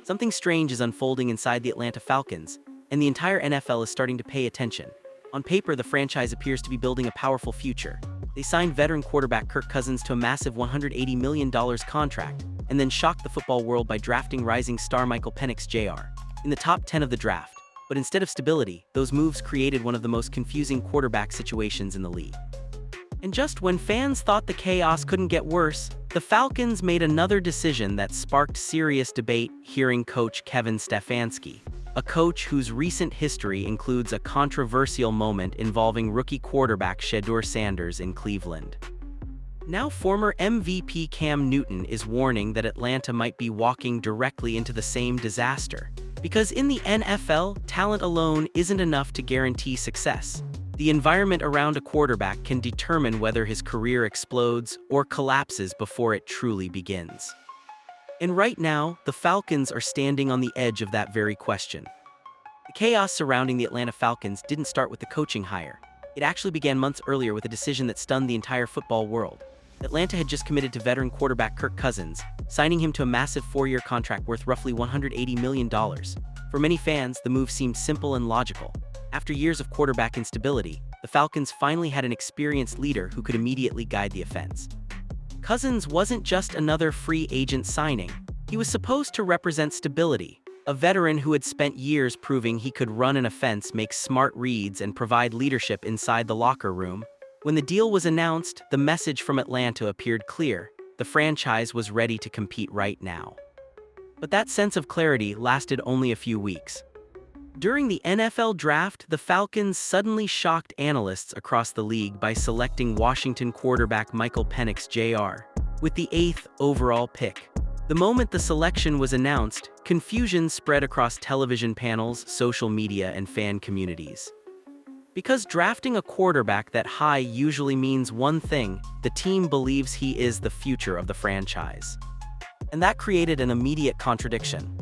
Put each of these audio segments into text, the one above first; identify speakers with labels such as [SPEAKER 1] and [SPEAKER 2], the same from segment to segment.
[SPEAKER 1] Something strange is unfolding inside the Atlanta Falcons, and the entire NFL is starting to pay attention. On paper, the franchise appears to be building a powerful future. They signed veteran quarterback Kirk Cousins to a massive $180 million contract, and then shocked the football world by drafting rising star Penix Jr. in the top 10 of the draft. But instead of stability, those moves created one of the most confusing quarterback situations in the league. And just when fans thought the chaos couldn't get worse, the Falcons made another decision that sparked serious debate, hearing coach Kevin Stefanski, a coach whose recent history includes a controversial moment involving rookie quarterback Shedeur in Cleveland. Now former MVP Cam Newton is warning that Atlanta might be walking directly into the same disaster. Because in the NFL, talent alone isn't enough to guarantee success. The environment around a quarterback can determine whether his career explodes or collapses before it truly begins. And right now, the Falcons are standing on the edge of that very question. The chaos surrounding the Atlanta Falcons didn't start with the coaching hire. It actually began months earlier with a decision that stunned the entire football world. Atlanta had just committed to veteran quarterback Kirk Cousins, signing him to a massive 4-year contract worth roughly $180 million. For many fans, the move seemed simple and logical. After years of quarterback instability, the Falcons finally had an experienced leader who could immediately guide the offense. Cousins wasn't just another free agent signing. He was supposed to represent stability, a veteran who had spent years proving he could run an offense, make smart reads, and provide leadership inside the locker room. When the deal was announced, the message from Atlanta appeared clear. The franchise was ready to compete right now. But that sense of clarity lasted only a few weeks. During the NFL draft, the Falcons suddenly shocked analysts across the league by selecting Washington quarterback Penix Jr. with the 8th overall pick. The moment the selection was announced, confusion spread across television panels, social media, and fan communities. Because drafting a quarterback that high usually means one thing: the team believes he is the future of the franchise. And that created an immediate contradiction.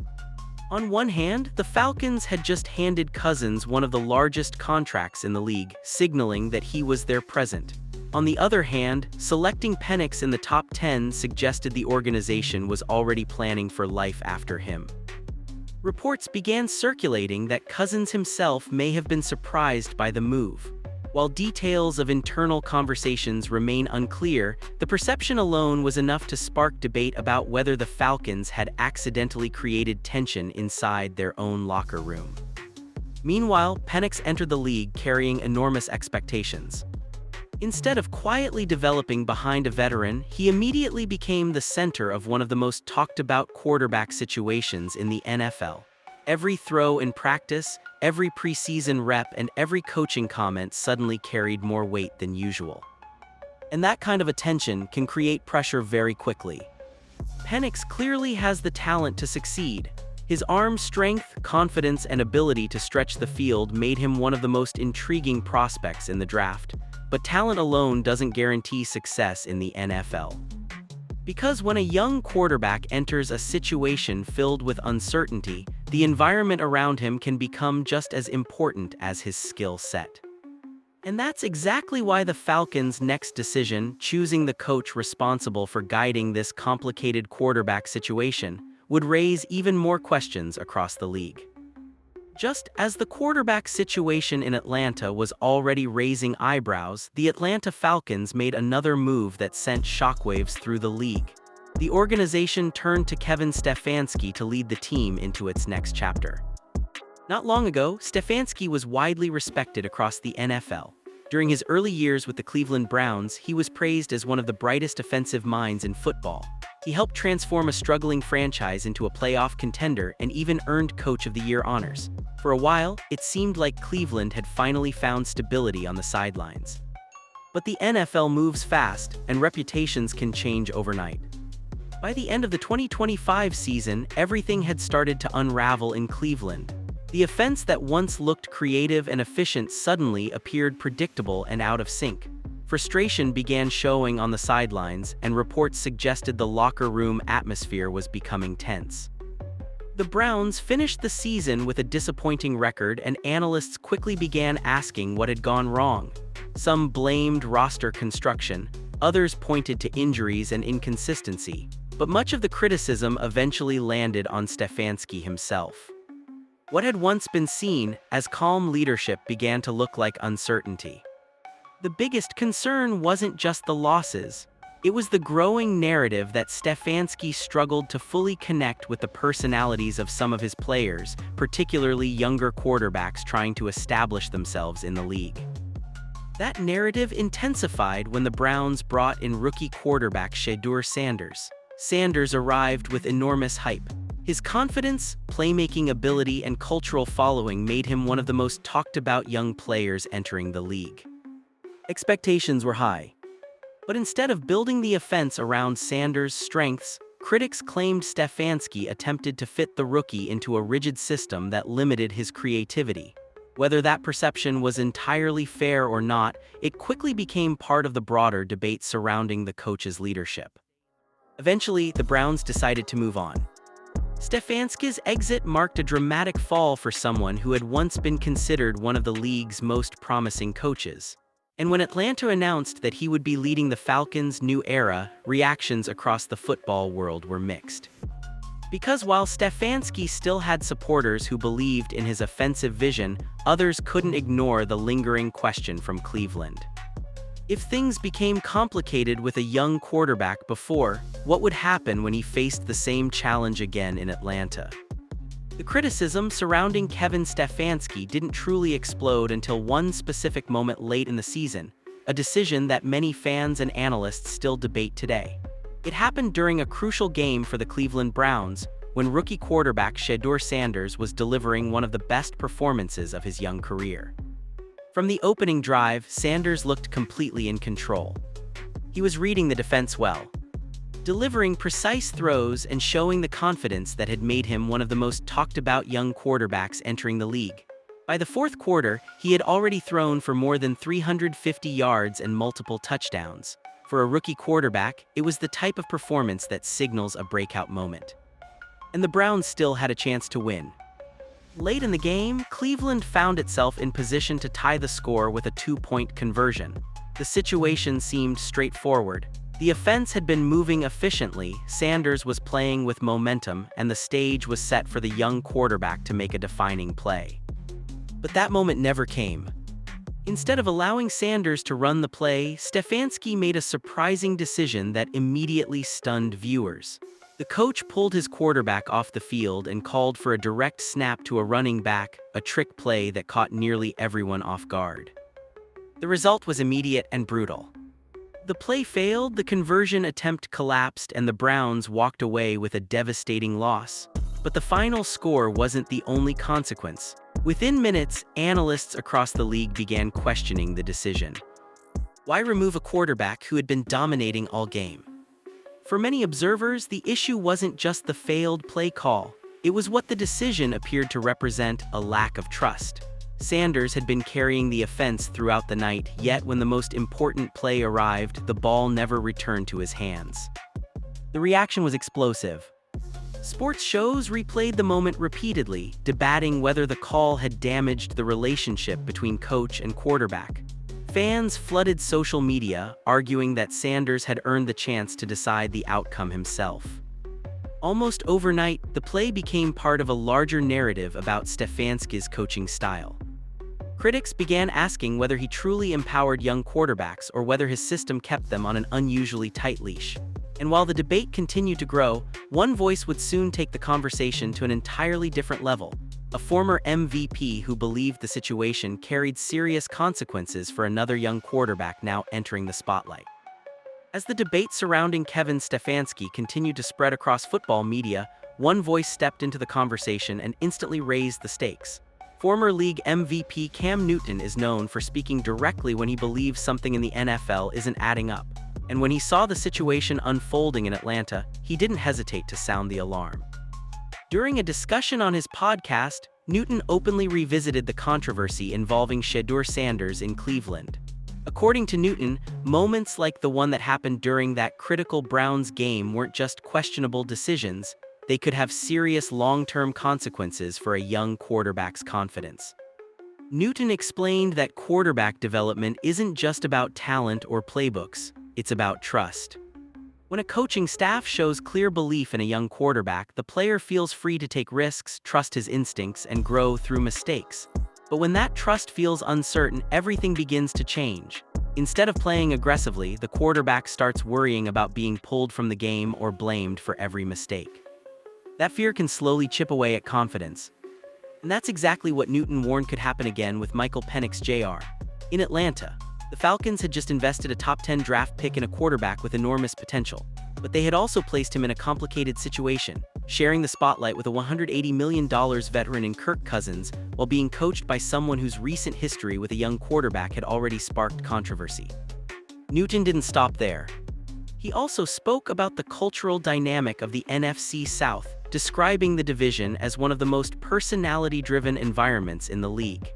[SPEAKER 1] On one hand, the Falcons had just handed Cousins one of the largest contracts in the league, signaling that he was their present. On the other hand, selecting Penix in the top 10 suggested the organization was already planning for life after him. Reports began circulating that Cousins himself may have been surprised by the move. While details of internal conversations remain unclear, the perception alone was enough to spark debate about whether the Falcons had accidentally created tension inside their own locker room. Meanwhile, Penix entered the league carrying enormous expectations. Instead of quietly developing behind a veteran, he immediately became the center of one of the most talked-about quarterback situations in the NFL. Every throw in practice, every preseason rep, and every coaching comment suddenly carried more weight than usual. And that kind of attention can create pressure very quickly. Penix clearly has the talent to succeed. His arm strength, confidence, and ability to stretch the field made him one of the most intriguing prospects in the draft. But talent alone doesn't guarantee success in the NFL. Because when a young quarterback enters a situation filled with uncertainty, the environment around him can become just as important as his skill set. And that's exactly why the Falcons' next decision, choosing the coach responsible for guiding this complicated quarterback situation, would raise even more questions across the league. Just as the quarterback situation in Atlanta was already raising eyebrows, the Atlanta Falcons made another move that sent shockwaves through the league. The organization turned to Kevin Stefanski to lead the team into its next chapter. Not long ago, Stefanski was widely respected across the NFL. During his early years with the Cleveland Browns, he was praised as one of the brightest offensive minds in football. He helped transform a struggling franchise into a playoff contender and even earned Coach of the Year honors. For a while, it seemed like Cleveland had finally found stability on the sidelines. But the NFL moves fast, and reputations can change overnight. By the end of the 2025 season, everything had started to unravel in Cleveland. The offense that once looked creative and efficient suddenly appeared predictable and out of sync. Frustration began showing on the sidelines, and reports suggested the locker room atmosphere was becoming tense. The Browns finished the season with a disappointing record, and analysts quickly began asking what had gone wrong. Some blamed roster construction, others pointed to injuries and inconsistency. but much of the criticism eventually landed on Stefanski himself. What had once been seen as calm leadership began to look like uncertainty. The biggest concern wasn't just the losses. It was the growing narrative that Stefanski struggled to fully connect with the personalities of some of his players, particularly younger quarterbacks trying to establish themselves in the league. That narrative intensified when the Browns brought in rookie quarterback Shedeur Sanders. Sanders arrived with enormous hype. His confidence, playmaking ability, and cultural following made him one of the most talked-about young players entering the league. Expectations were high. But instead of building the offense around Sanders' strengths, critics claimed Stefanski attempted to fit the rookie into a rigid system that limited his creativity. Whether that perception was entirely fair or not, it quickly became part of the broader debate surrounding the coach's leadership. Eventually, the Browns decided to move on. Stefanski's exit marked a dramatic fall for someone who had once been considered one of the league's most promising coaches. And when Atlanta announced that he would be leading the Falcons' new era, reactions across the football world were mixed. Because while Stefanski still had supporters who believed in his offensive vision, others couldn't ignore the lingering question from Cleveland. If things became complicated with a young quarterback before, what would happen when he faced the same challenge again in Atlanta? The criticism surrounding Kevin Stefanski didn't truly explode until one specific moment late in the season, a decision that many fans and analysts still debate today. It happened during a crucial game for the Cleveland Browns, when rookie quarterback Shedeur Sanders was delivering one of the best performances of his young career. From the opening drive, Sanders looked completely in control. He was reading the defense well, delivering precise throws and showing the confidence that had made him one of the most talked-about young quarterbacks entering the league. By the fourth quarter, he had already thrown for more than 350 yards and multiple touchdowns. For a rookie quarterback, it was the type of performance that signals a breakout moment. And the Browns still had a chance to win. Late in the game, Cleveland found itself in position to tie the score with a 2-point conversion. The situation seemed straightforward. The offense had been moving efficiently, Sanders was playing with momentum, and the stage was set for the young quarterback to make a defining play. But that moment never came. Instead of allowing Sanders to run the play, Stefanski made a surprising decision that immediately stunned viewers. The coach pulled his quarterback off the field and called for a direct snap to a running back, a trick play that caught nearly everyone off guard. The result was immediate and brutal. The play failed, the conversion attempt collapsed, and the Browns walked away with a devastating loss. But the final score wasn't the only consequence. Within minutes, analysts across the league began questioning the decision. Why remove a quarterback who had been dominating all game? For many observers, the issue wasn't just the failed play call. It was what the decision appeared to represent: a lack of trust. Sanders had been carrying the offense throughout the night, yet when the most important play arrived, the ball never returned to his hands. The reaction was explosive. Sports shows replayed the moment repeatedly, debating whether the call had damaged the relationship between coach and quarterback. Fans flooded social media, arguing that Sanders had earned the chance to decide the outcome himself. Almost overnight, the play became part of a larger narrative about Stefanski's coaching style. Critics began asking whether he truly empowered young quarterbacks or whether his system kept them on an unusually tight leash. And while the debate continued to grow, one voice would soon take the conversation to an entirely different level: a former MVP who believed the situation carried serious consequences for another young quarterback now entering the spotlight. As the debate surrounding Kevin Stefanski continued to spread across football media, one voice stepped into the conversation and instantly raised the stakes. Former league MVP Cam Newton is known for speaking directly when he believes something in the NFL isn't adding up. And when he saw the situation unfolding in Atlanta, he didn't hesitate to sound the alarm. During a discussion on his podcast, Newton openly revisited the controversy involving Shedeur Sanders in Cleveland. According to Newton, moments like the one that happened during that critical Browns game weren't just questionable decisions, they could have serious long-term consequences for a young quarterback's confidence. Newton explained that quarterback development isn't just about talent or playbooks, it's about trust. When a coaching staff shows clear belief in a young quarterback, the player feels free to take risks, trust his instincts, and grow through mistakes. But when that trust feels uncertain, everything begins to change. Instead of playing aggressively, the quarterback starts worrying about being pulled from the game or blamed for every mistake. That fear can slowly chip away at confidence. And that's exactly what Newton warned could happen again with Penix Jr. In Atlanta, the Falcons had just invested a top 10 draft pick in a quarterback with enormous potential, but they had also placed him in a complicated situation, sharing the spotlight with a $180 million veteran in Kirk Cousins while being coached by someone whose recent history with a young quarterback had already sparked controversy. Newton didn't stop there. He also spoke about the cultural dynamic of the NFC South, describing the division as one of the most personality-driven environments in the league.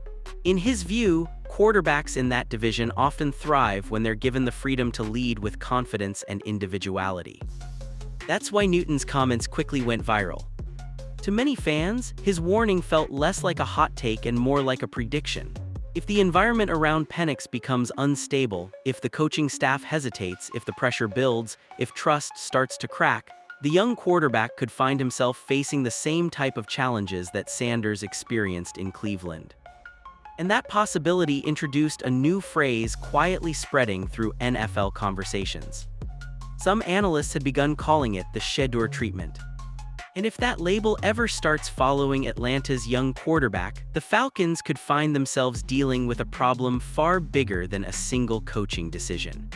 [SPEAKER 1] In his view, quarterbacks in that division often thrive when they're given the freedom to lead with confidence and individuality. That's why Newton's comments quickly went viral. To many fans, his warning felt less like a hot take and more like a prediction. If the environment around Penix becomes unstable, if the coaching staff hesitates, if the pressure builds, if trust starts to crack, the young quarterback could find himself facing the same type of challenges that Sanders experienced in Cleveland. And that possibility introduced a new phrase quietly spreading through NFL conversations. Some analysts had begun calling it the Shedeur treatment. And if that label ever starts following Atlanta's young quarterback, the Falcons could find themselves dealing with a problem far bigger than a single coaching decision.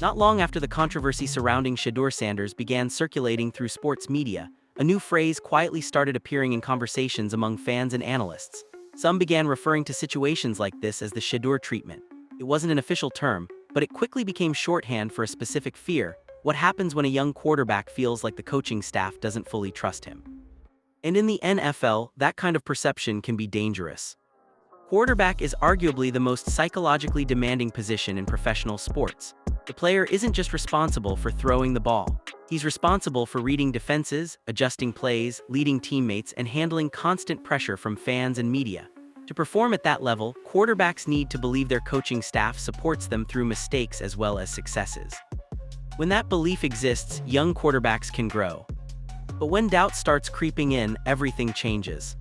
[SPEAKER 1] Not long after the controversy surrounding Shedeur Sanders began circulating through sports media, a new phrase quietly started appearing in conversations among fans and analysts. Some began referring to situations like this as the Shedeur treatment. It wasn't an official term, but it quickly became shorthand for a specific fear: what happens when a young quarterback feels like the coaching staff doesn't fully trust him. And in the NFL, that kind of perception can be dangerous. Quarterback is arguably the most psychologically demanding position in professional sports. The player isn't just responsible for throwing the ball. He's responsible for reading defenses, adjusting plays, leading teammates, and handling constant pressure from fans and media. To perform at that level, quarterbacks need to believe their coaching staff supports them through mistakes as well as successes. When that belief exists, young quarterbacks can grow. But when doubt starts creeping in, everything changes.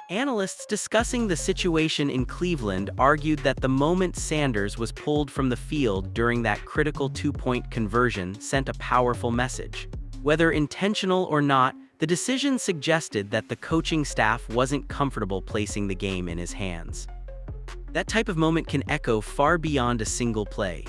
[SPEAKER 1] Analysts discussing the situation in Cleveland argued that the moment Sanders was pulled from the field during that critical two-point conversion sent a powerful message. Whether intentional or not, the decision suggested that the coaching staff wasn't comfortable placing the game in his hands. That type of moment can echo far beyond a single play.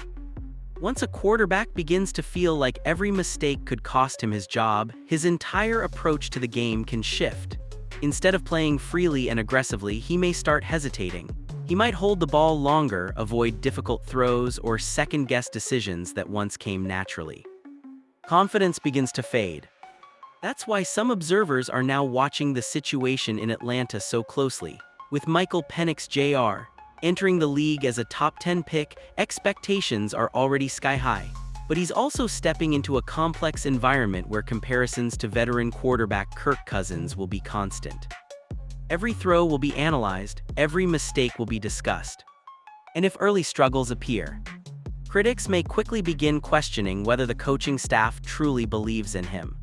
[SPEAKER 1] Once a quarterback begins to feel like every mistake could cost him his job, his entire approach to the game can shift. Instead of playing freely and aggressively, he may start hesitating. He might hold the ball longer, avoid difficult throws, or second-guess decisions that once came naturally. Confidence begins to fade. That's why some observers are now watching the situation in Atlanta so closely. With Penix Jr. entering the league as a top 10 pick, expectations are already sky-high. But he's also stepping into a complex environment where comparisons to veteran quarterback Kirk Cousins will be constant. Every throw will be analyzed, every mistake will be discussed. And if early struggles appear, critics may quickly begin questioning whether the coaching staff truly believes in him.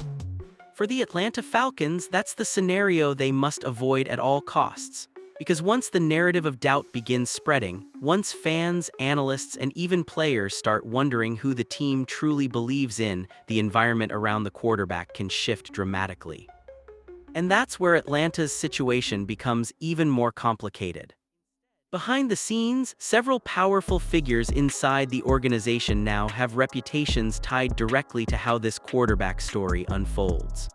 [SPEAKER 1] For the Atlanta Falcons, that's the scenario they must avoid at all costs. Because once the narrative of doubt begins spreading, once fans, analysts, and even players start wondering who the team truly believes in, the environment around the quarterback can shift dramatically. And that's where Atlanta's situation becomes even more complicated. Behind the scenes, several powerful figures inside the organization now have reputations tied directly to how this quarterback story unfolds.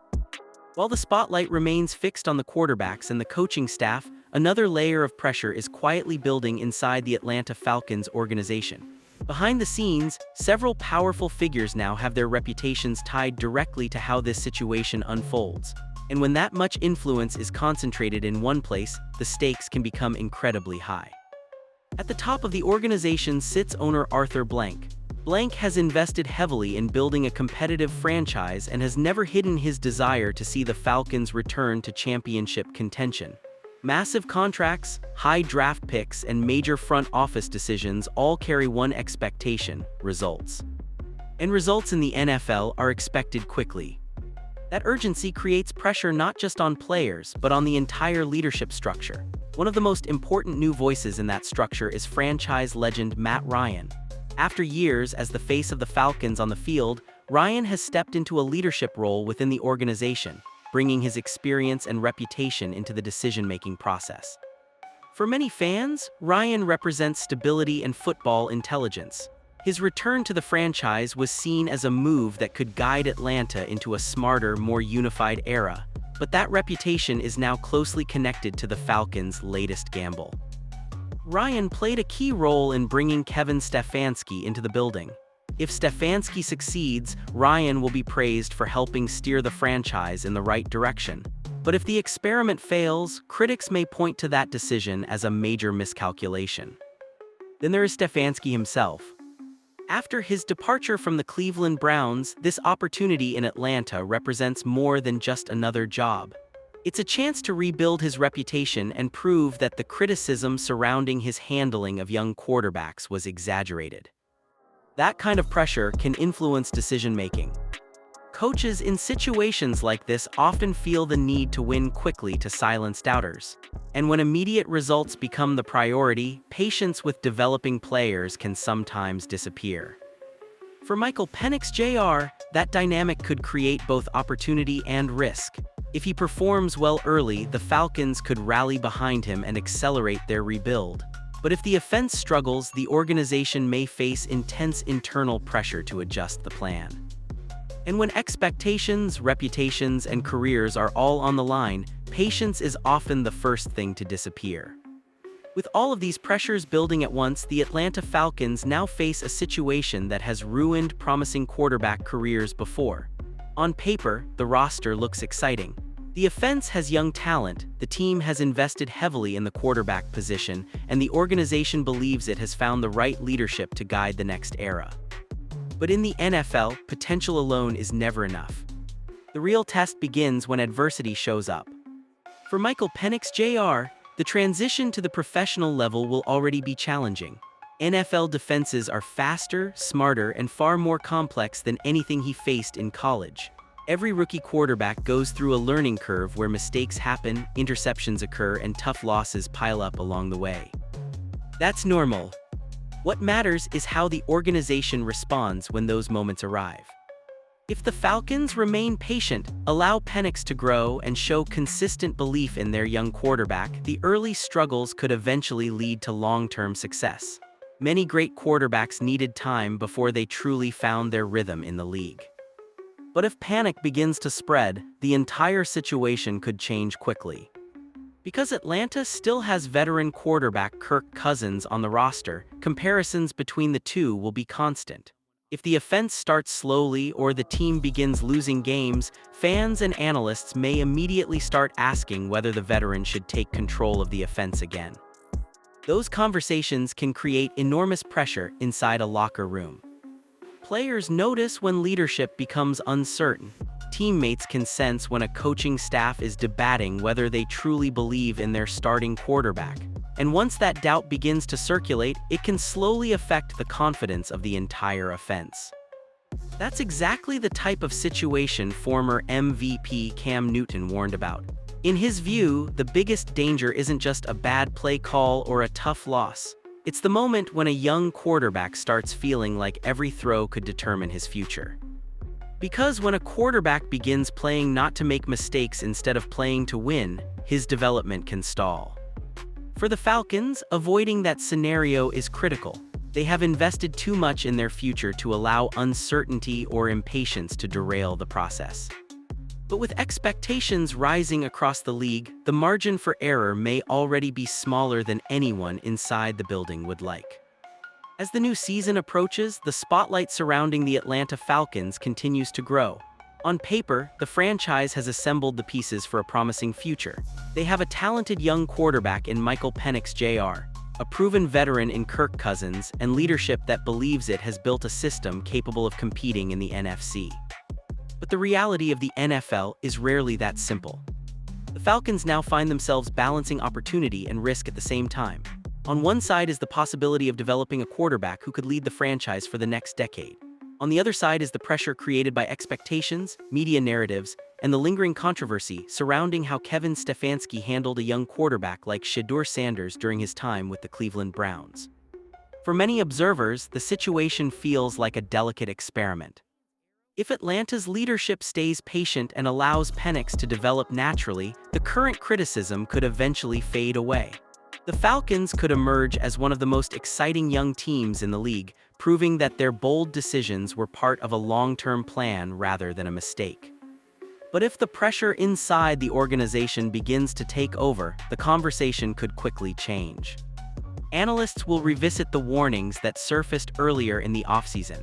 [SPEAKER 1] While the spotlight remains fixed on the quarterbacks and the coaching staff, another layer of pressure is quietly building inside the Atlanta Falcons organization. Behind the scenes, several powerful figures now have their reputations tied directly to how this situation unfolds. And when that much influence is concentrated in one place, the stakes can become incredibly high. At the top of the organization sits owner Arthur Blank. Blank has invested heavily in building a competitive franchise and has never hidden his desire to see the Falcons return to championship contention. Massive contracts, high draft picks, and major front office decisions all carry one expectation: results. and results in the NFL are expected quickly. That urgency creates pressure not just on players, but on the entire leadership structure. One of the most important new voices in that structure is franchise legend Matt Ryan. After years as the face of the Falcons on the field, Ryan has stepped into a leadership role within the organization, bringing his experience and reputation into the decision-making process. For many fans, Ryan represents stability and football intelligence. His return to the franchise was seen as a move that could guide Atlanta into a smarter, more unified era, but that reputation is now closely connected to the Falcons' latest gamble. Ryan played a key role in bringing Kevin Stefanski into the building. If Stefanski succeeds, Ryan will be praised for helping steer the franchise in the right direction. But if the experiment fails, critics may point to that decision as a major miscalculation. Then there is Stefanski himself. After his departure from the Cleveland Browns, this opportunity in Atlanta represents more than just another job. It's a chance to rebuild his reputation and prove that the criticism surrounding his handling of young quarterbacks was exaggerated. That kind of pressure can influence decision-making. Coaches in situations like this often feel the need to win quickly to silence doubters. And when immediate results become the priority, patience with developing players can sometimes disappear. For Penix Jr., that dynamic could create both opportunity and risk. If he performs well early, the Falcons could rally behind him and accelerate their rebuild. But if the offense struggles, the organization may face intense internal pressure to adjust the plan. And when expectations, reputations, and careers are all on the line, patience is often the first thing to disappear. With all of these pressures building at once, the Atlanta Falcons now face a situation that has ruined promising quarterback careers before. On paper, the roster looks exciting. The offense has young talent, the team has invested heavily in the quarterback position, and the organization believes it has found the right leadership to guide the next era. But in the NFL, potential alone is never enough. The real test begins when adversity shows up. For Penix Jr., the transition to the professional level will already be challenging. NFL defenses are faster, smarter, and far more complex than anything he faced in college. Every rookie quarterback goes through a learning curve where mistakes happen, interceptions occur, and tough losses pile up along the way. That's normal. What matters is how the organization responds when those moments arrive. If the Falcons remain patient, allow Penix to grow, and show consistent belief in their young quarterback, the early struggles could eventually lead to long-term success. Many great quarterbacks needed time before they truly found their rhythm in the league. But if panic begins to spread, the entire situation could change quickly. Because Atlanta still has veteran quarterback Kirk Cousins on the roster, comparisons between the two will be constant. If the offense starts slowly or the team begins losing games, fans and analysts may immediately start asking whether the veteran should take control of the offense again. Those conversations can create enormous pressure inside a locker room. Players notice when leadership becomes uncertain. Teammates can sense when a coaching staff is debating whether they truly believe in their starting quarterback. And once that doubt begins to circulate, it can slowly affect the confidence of the entire offense. That's exactly the type of situation former MVP Cam Newton warned about. In his view, the biggest danger isn't just a bad play call or a tough loss. It's the moment when a young quarterback starts feeling like every throw could determine his future. Because when a quarterback begins playing not to make mistakes instead of playing to win, his development can stall. For the Falcons, avoiding that scenario is critical. They have invested too much in their future to allow uncertainty or impatience to derail the process. But with expectations rising across the league, the margin for error may already be smaller than anyone inside the building would like. As the new season approaches, the spotlight surrounding the Atlanta Falcons continues to grow. On paper, the franchise has assembled the pieces for a promising future. They have a talented young quarterback in Penix Jr., a proven veteran in Kirk Cousins, and leadership that believes it has built a system capable of competing in the NFC. But the reality of the NFL is rarely that simple. The Falcons now find themselves balancing opportunity and risk at the same time. On one side is the possibility of developing a quarterback who could lead the franchise for the next decade. On the other side is the pressure created by expectations, media narratives, and the lingering controversy surrounding how Kevin Stefanski handled a young quarterback like Shedeur during his time with the Cleveland Browns. For many observers, the situation feels like a delicate experiment. If Atlanta's leadership stays patient and allows Penix to develop naturally, the current criticism could eventually fade away. The Falcons could emerge as one of the most exciting young teams in the league, proving that their bold decisions were part of a long-term plan rather than a mistake. But if the pressure inside the organization begins to take over, the conversation could quickly change. Analysts will revisit the warnings that surfaced earlier in the offseason.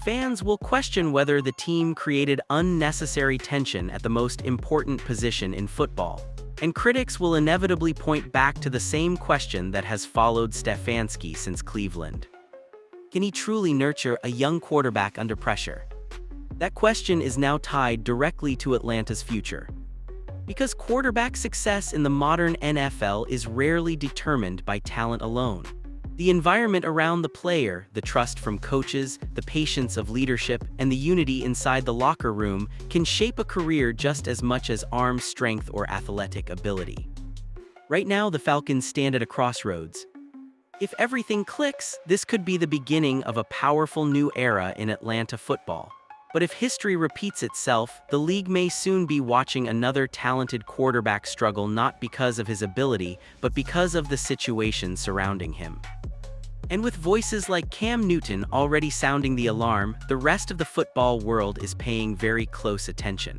[SPEAKER 1] Fans will question whether the team created unnecessary tension at the most important position in football. And critics will inevitably point back to the same question that has followed Stefanski since Cleveland. Can he truly nurture a young quarterback under pressure? That question is now tied directly to Atlanta's future. Because quarterback success in the modern NFL is rarely determined by talent alone. The environment around the player, the trust from coaches, the patience of leadership, and the unity inside the locker room can shape a career just as much as arm strength or athletic ability. Right now, the Falcons stand at a crossroads. If everything clicks, this could be the beginning of a powerful new era in Atlanta football. But if history repeats itself, the league may soon be watching another talented quarterback struggle not because of his ability, but because of the situation surrounding him. And with voices like Cam Newton already sounding the alarm, the rest of the football world is paying very close attention.